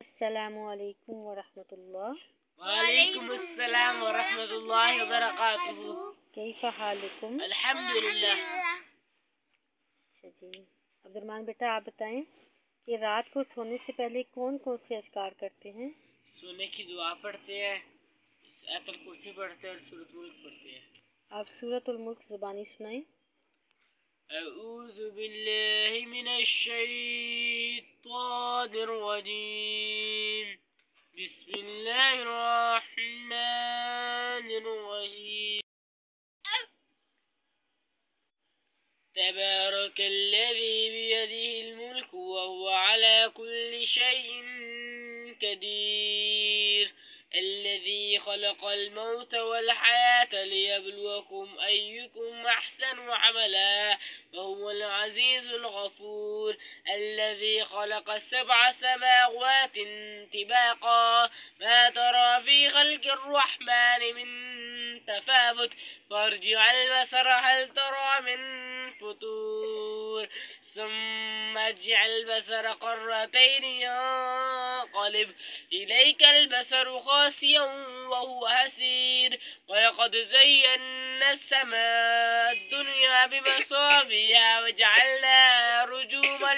अस्सलामुअलैकुम वरहमतुल्लाह। वालेकुम अस्सलाम वरहमतुल्लाहि वबरकातुहू। कैफ़ा हालुकुम? अल्हम्दुलिल्लाह। अच्छा जी, अब्दुर्रहमान बेटा आप बताएं कि रात को सोने से पहले कौन कौन से अज़कार करते हैं? सोने की दुआ पढ़ते हैं, आयतुल कुर्सी पढ़ते हैं और सूरत मुल्क पढ़ते हैं। आप सूरतुल मुल्क ज़ुबानी सुनाएं। अऊज़ु बिल्लाहि मिनश शैतानिर रजीम। बिस्मिल्लाहिर रहमानिर रहीम। तबारकल्लज़ी बियदिहिल मुल्क व हुवा अला कुल्लि शैइन कदीर। الذي خلق الموت والحياة ليبلوكم أيكم أحسن عملا وهو العزيز الغفور. الذي خلق 7 سماوات طباقا ما ترى في خلق الرحمن من تفاوت فارجع البصر هل ترى من فطور ثم ارجع البصر قرتين ينقلب إليك البصر خاسئا وهو حسير. ولقد زينا السماء الدنيا بمصابيح وجعلناها رجوما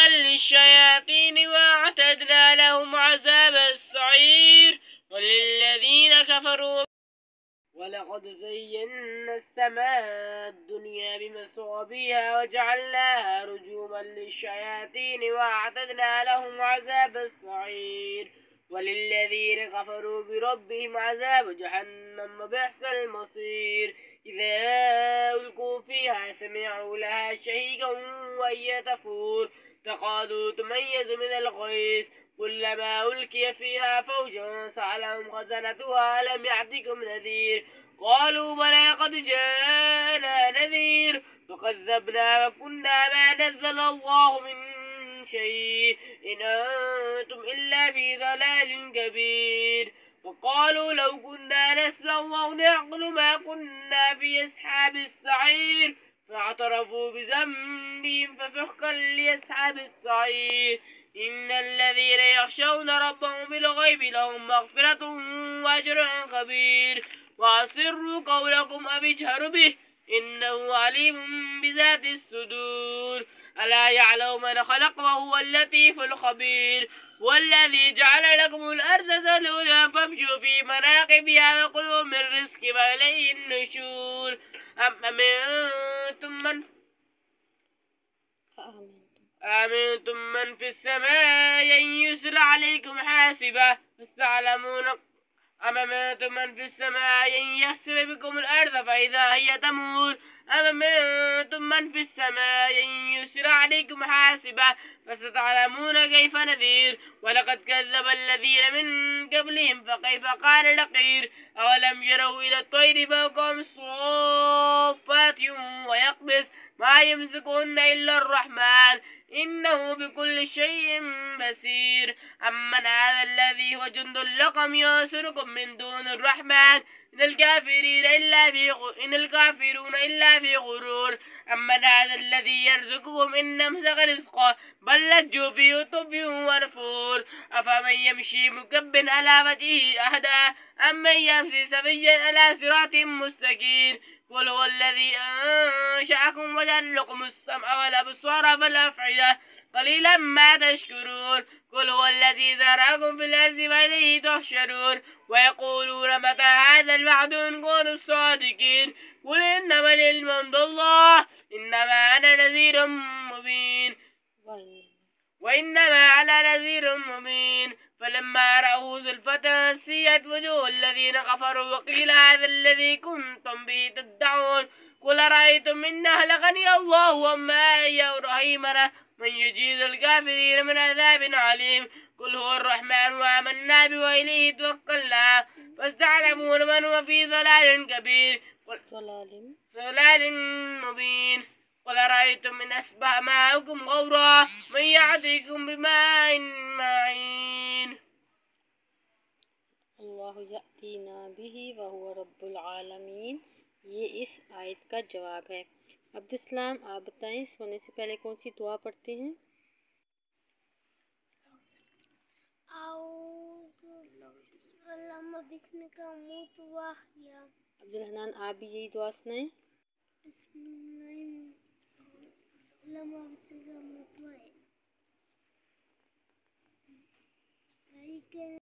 للشياطين وأعتدنا لهم عذاب السعير. وللذين كفروا ولقد زينا السماء الدنيا بمصابيح وجعلناها رجوما للشياطين وأعتدنا لهم عذاب السعير. وللذين كفروا بربهم عذاب جهنم وبئس المصير. إذا ألقوا فيها سمعوا لها شهيقا وهي تفور تكاد تميز من الغيظ كلما ألقي فيها فوج سألهم خزنتها ألم يأتكم نذير قالوا بلى قد جاءنا نذير فكذبنا وكنا ما نزل الله من شيء إن أنتم إلا في ضلال كبير. وقالوا لو كنا نسمع أو نعقل ما كنا في أصحاب السعير فاعترفوا بذنبهم فسحقا لأصحاب السعير. إن الذين يخشون ربهم بالغيب لهم مغفرة وأجر كبير. وأسروا قولكم أو اجهروا به إنه عليم بذات الصدور. ألا يعلم من خلق وهو اللطيف الخبير. والذي جعل لكم الأرض ذلولا فامشوا في مناقبها وكلوا من رزقه وإليه النشور. أأمنتم من في السماء أن يرسل عليكم حاسبا فستعلمون أم أمنتم من في السماء أن يخسف بكم الأرض فإذا هي تمور أم أمنتم من في السماء أن يرسل عليكم حاسبا فستعلمون كيف نذير. ولقد كذب الذين من قبلهم فكيف كان نكير. أولم يروا إلى الطير فوقهم صافات ويقبض ما يمسكهن إلا الرحمن إنه بكل شيء بصير. أمن هذا الذي هو جند لكم ينصركم من دون الرحمن إن الكافرون إلا في غرور. أمن هذا الذي يرزقكم إن أمسك رزقه بل لجوا في عتب ونفور. أفمن يمشي مكبا على وجهه أهدى أمن يمشي سويا على صراط مستقيم. قل هو الذي أنشأكم وجعل لكم السمع والأبصار والأفئدة قليلا ما تشكرون. قل هو الذي زرعكم في الأرض وإليه تحشرون. ويقولون متى هذا الوعد إن كنتم صادقين. قل إنما العلم عند الله إنما أنا نذير مبين وإنما أنا نذير مبين. فلما رأوه زلفة سيئت وجوه الذين كفروا وقيل هذا الذي كنتم به تدعون. قل أرأيتم إن أهلكني الله وما رحيمنا من يجيز الكافرين من عذاب عليم. قل هو الرحمن وآمنا به وإليه توكلنا فاستعلمون من هو في ضلال كبير ضلال مبين. قل أرأيتم إن أصبح ماؤكم غورا من يأتيكم بماء معين. अल्लाहु यअतीना बिही वहुवा रब्बुल आलमीन। ये इस आयत का जवाब है। अब्दुस्सलाम आप बताएं सोने से पहले कौन सी दुआ पढ़ते हैं? अल्लाहुम्मा बिस्मिका अमूतु व अहया। अब्दुल हन्नान, आप भी यही दुआ सुनाएं। अल्लाहुम्मा बिस्मिका अमूतु व अहया।